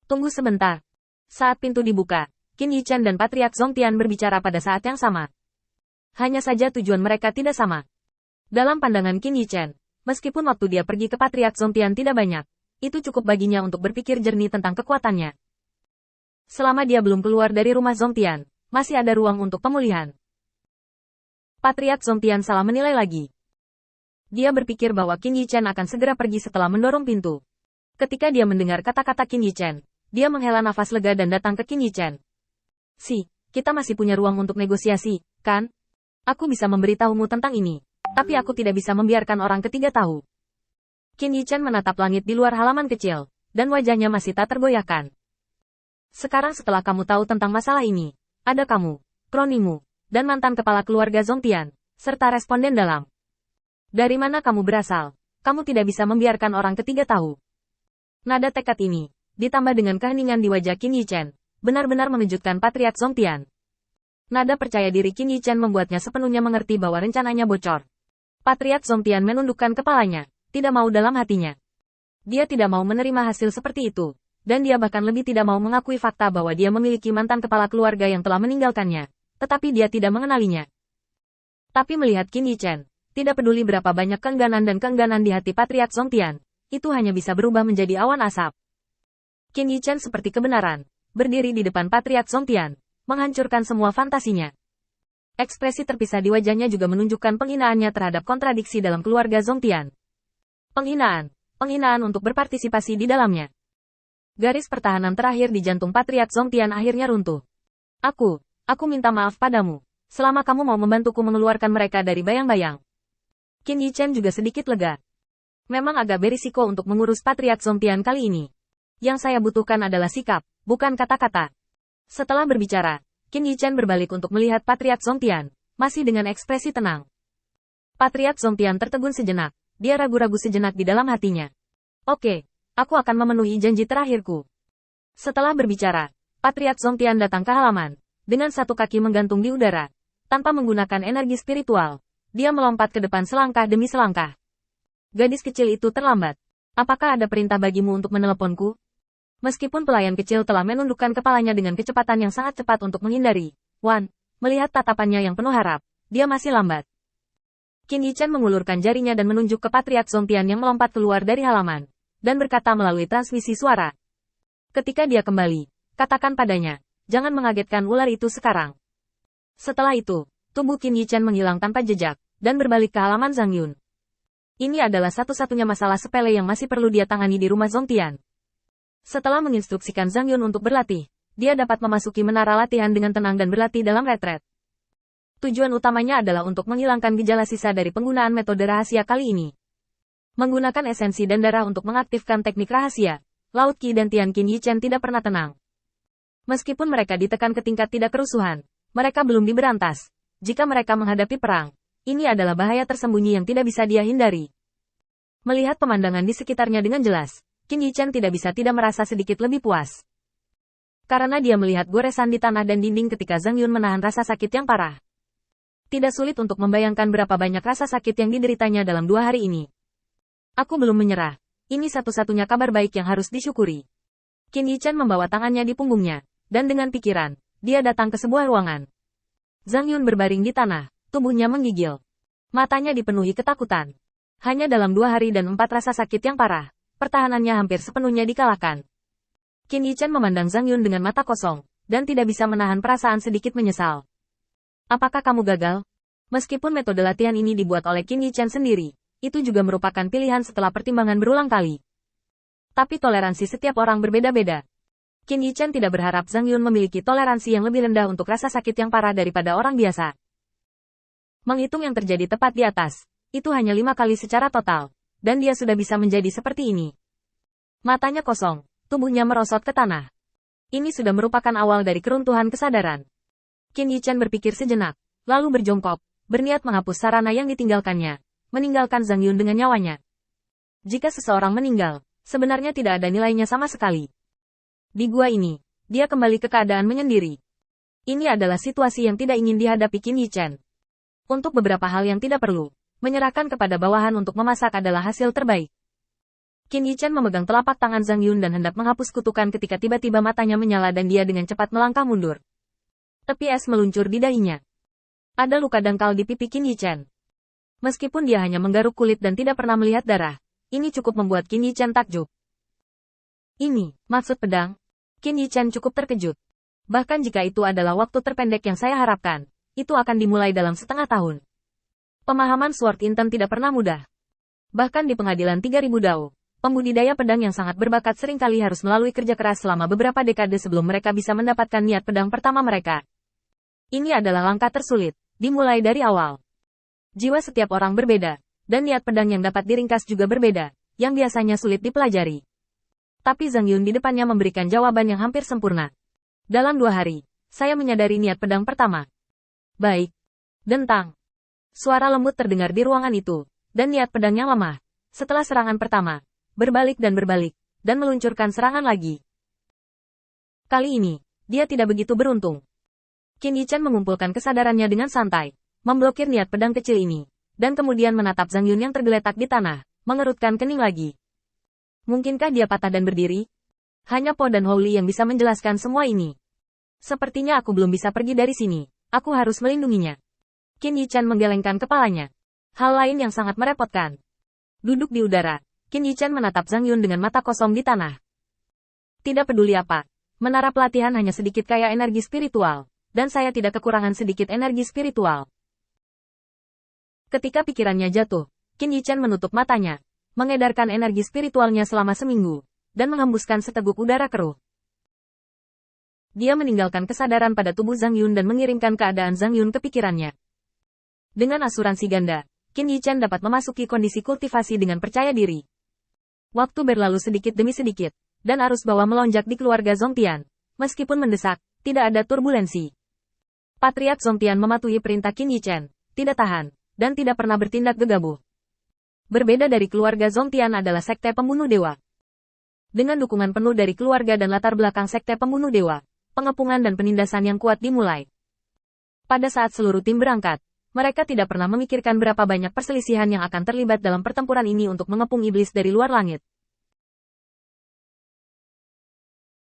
Tunggu sebentar. Saat pintu dibuka, Qin Yichan dan Patriark Zongtian berbicara pada saat yang sama. Hanya saja tujuan mereka tidak sama. Dalam pandangan Qin Yichan, meskipun waktu dia pergi ke Patriark Zongtian tidak banyak, itu cukup baginya untuk berpikir jernih tentang kekuatannya. Selama dia belum keluar dari rumah Zongtian, masih ada ruang untuk pemulihan. Patriark Zongtian salah menilai lagi. Dia berpikir bahwa Qin Yichan akan segera pergi setelah mendorong pintu. Ketika dia mendengar kata-kata Qin Yichan, dia menghela nafas lega dan datang ke Qin Yichan. Kita masih punya ruang untuk negosiasi, kan? Aku bisa memberitahumu tentang ini, tapi aku tidak bisa membiarkan orang ketiga tahu. Qin Yichan menatap langit di luar halaman kecil, dan wajahnya masih tak tergoyahkan. Sekarang setelah kamu tahu tentang masalah ini, ada kamu, kronimu, dan mantan kepala keluarga Zongtian, serta responden dalam. Dari mana kamu berasal? Kamu tidak bisa membiarkan orang ketiga tahu. Nada tekad ini, ditambah dengan keheningan di wajah Qin Yichan, benar-benar mengejutkan Patriark Zongtian. Nada percaya diri Qin Yichan membuatnya sepenuhnya mengerti bahwa rencananya bocor. Patriark Zongtian menundukkan kepalanya, tidak mau dalam hatinya. Dia tidak mau menerima hasil seperti itu. Dan dia bahkan lebih tidak mau mengakui fakta bahwa dia memiliki mantan kepala keluarga yang telah meninggalkannya, tetapi dia tidak mengenalinya. Tapi melihat Qin Yichan, tidak peduli berapa banyak keengganan di hati Patriark Zongtian, itu hanya bisa berubah menjadi awan asap. Qin Yichan seperti kebenaran, berdiri di depan Patriark Zongtian, menghancurkan semua fantasinya. Ekspresi terpisah di wajahnya juga menunjukkan penghinaannya terhadap kontradiksi dalam keluarga Zongtian. Penghinaan untuk berpartisipasi di dalamnya. Garis pertahanan terakhir di jantung Patriark Zongtian akhirnya runtuh. Aku minta maaf padamu, selama kamu mau membantuku mengeluarkan mereka dari bayang-bayang. Qin Yichan juga sedikit lega. Memang agak berisiko untuk mengurus Patriark Zongtian kali ini. Yang saya butuhkan adalah sikap, bukan kata-kata. Setelah berbicara, Qin Yichan berbalik untuk melihat Patriark Zongtian, masih dengan ekspresi tenang. Patriark Zongtian tertegun sejenak, dia ragu-ragu sejenak di dalam hatinya. Oke. Aku akan memenuhi janji terakhirku. Setelah berbicara, Patriark Zongtian datang ke halaman, dengan satu kaki menggantung di udara. Tanpa menggunakan energi spiritual, dia melompat ke depan selangkah demi selangkah. Gadis kecil itu terlambat. Apakah ada perintah bagimu untuk meneleponku? Meskipun pelayan kecil telah menundukkan kepalanya dengan kecepatan yang sangat cepat untuk menghindari, Wan, melihat tatapannya yang penuh harap, dia masih lambat. Qin Yichan mengulurkan jarinya dan menunjuk ke Patriark Zongtian yang melompat keluar dari halaman. Dan berkata melalui transmisi suara. Ketika dia kembali, katakan padanya, jangan mengagetkan ular itu sekarang. Setelah itu, tubuh Qin Yichan menghilang tanpa jejak, dan berbalik ke halaman Zhang Yun. Ini adalah satu-satunya masalah sepele yang masih perlu dia tangani di rumah Zongtian. Setelah menginstruksikan Zhang Yun untuk berlatih, dia dapat memasuki menara latihan dengan tenang dan berlatih dalam retret. Tujuan utamanya adalah untuk menghilangkan gejala sisa dari penggunaan metode rahasia kali ini. Menggunakan esensi dan darah untuk mengaktifkan teknik rahasia, Laut Qi dan Tian Qin Yichan tidak pernah tenang. Meskipun mereka ditekan ke tingkat tidak kerusuhan, mereka belum diberantas. Jika mereka menghadapi perang, ini adalah bahaya tersembunyi yang tidak bisa dia hindari. Melihat pemandangan di sekitarnya dengan jelas, Qin Yichan tidak bisa tidak merasa sedikit lebih puas. Karena dia melihat goresan di tanah dan dinding ketika Zhang Yun menahan rasa sakit yang parah. Tidak sulit untuk membayangkan berapa banyak rasa sakit yang dideritanya dalam 2 hari ini. Aku belum menyerah. Ini satu-satunya kabar baik yang harus disyukuri. Qin Yichan membawa tangannya di punggungnya, dan dengan pikiran, dia datang ke sebuah ruangan. Zhang Yun berbaring di tanah, tubuhnya menggigil. Matanya dipenuhi ketakutan. Hanya dalam 2 hari dan 4 rasa sakit yang parah, pertahanannya hampir sepenuhnya dikalahkan. Qin Yichan memandang Zhang Yun dengan mata kosong, dan tidak bisa menahan perasaan sedikit menyesal. Apakah kamu gagal? Meskipun metode latihan ini dibuat oleh Qin Yichan sendiri, itu juga merupakan pilihan setelah pertimbangan berulang kali. Tapi toleransi setiap orang berbeda-beda. Qin Yichan tidak berharap Zhang Yun memiliki toleransi yang lebih rendah untuk rasa sakit yang parah daripada orang biasa. Menghitung yang terjadi tepat di atas, itu hanya 5 kali secara total, dan dia sudah bisa menjadi seperti ini. Matanya kosong, tubuhnya merosot ke tanah. Ini sudah merupakan awal dari keruntuhan kesadaran. Qin Yichan berpikir sejenak, lalu berjongkok, berniat menghapus sarana yang ditinggalkannya. Meninggalkan Zhang Yun dengan nyawanya. Jika seseorang meninggal, sebenarnya tidak ada nilainya sama sekali. Di gua ini, dia kembali ke keadaan menyendiri. Ini adalah situasi yang tidak ingin dihadapi Qin Yichan. Untuk beberapa hal yang tidak perlu, menyerahkan kepada bawahan untuk memasak adalah hasil terbaik. Qin Yichan memegang telapak tangan Zhang Yun dan hendak menghapus kutukan ketika tiba-tiba matanya menyala dan dia dengan cepat melangkah mundur. Tepi es meluncur di dahinya. Ada luka dangkal di pipi Qin Yichan. Meskipun dia hanya menggaruk kulit dan tidak pernah melihat darah, ini cukup membuat Qin Yichan takjub. Ini, maksud pedang? Qin Yichan cukup terkejut. Bahkan jika itu adalah waktu terpendek yang saya harapkan, itu akan dimulai dalam setengah tahun. Pemahaman Sword Inten tidak pernah mudah. Bahkan di pengadilan 3000 dao, pembudidaya pedang yang sangat berbakat seringkali harus melalui kerja keras selama beberapa dekade sebelum mereka bisa mendapatkan niat pedang pertama mereka. Ini adalah langkah tersulit, dimulai dari awal. Jiwa setiap orang berbeda, dan niat pedang yang dapat diringkas juga berbeda, yang biasanya sulit dipelajari. Tapi Zhang Yun di depannya memberikan jawaban yang hampir sempurna. Dalam 2 hari, saya menyadari niat pedang pertama. Baik. Dentang. Suara lembut terdengar di ruangan itu, dan niat pedang yang lemah, setelah serangan pertama, berbalik, dan meluncurkan serangan lagi. Kali ini, dia tidak begitu beruntung. Qin Yichan mengumpulkan kesadarannya dengan santai, memblokir niat pedang kecil ini, dan kemudian menatap Zhang Yun yang tergeletak di tanah, mengerutkan kening lagi. Mungkinkah dia patah dan berdiri? Hanya Po dan Howli yang bisa menjelaskan semua ini. Sepertinya aku belum bisa pergi dari sini. Aku harus melindunginya. Qin Yichan menggelengkan kepalanya. Hal lain yang sangat merepotkan. Duduk di udara, Qin Yichan menatap Zhang Yun dengan mata kosong di tanah. Tidak peduli apa. Menara pelatihan hanya sedikit kaya energi spiritual, dan saya tidak kekurangan sedikit energi spiritual. Ketika pikirannya jatuh, Qin Yichan menutup matanya, mengedarkan energi spiritualnya selama seminggu, dan menghembuskan seteguk udara keruh. Dia meninggalkan kesadaran pada tubuh Zhang Yun dan mengirimkan keadaan Zhang Yun ke pikirannya. Dengan asuransi ganda, Qin Yichan dapat memasuki kondisi kultivasi dengan percaya diri. Waktu berlalu sedikit demi sedikit, dan arus bawah melonjak di keluarga Zongtian. Meskipun mendesak, tidak ada turbulensi. Patriark Zongtian mematuhi perintah Qin Yichan, tidak tahan, dan tidak pernah bertindak gegabah. Berbeda dari keluarga Zongtian adalah sekte pembunuh dewa. Dengan dukungan penuh dari keluarga dan latar belakang sekte pembunuh dewa, pengepungan dan penindasan yang kuat dimulai. Pada saat seluruh tim berangkat, mereka tidak pernah memikirkan berapa banyak perselisihan yang akan terlibat dalam pertempuran ini untuk mengepung iblis dari luar langit.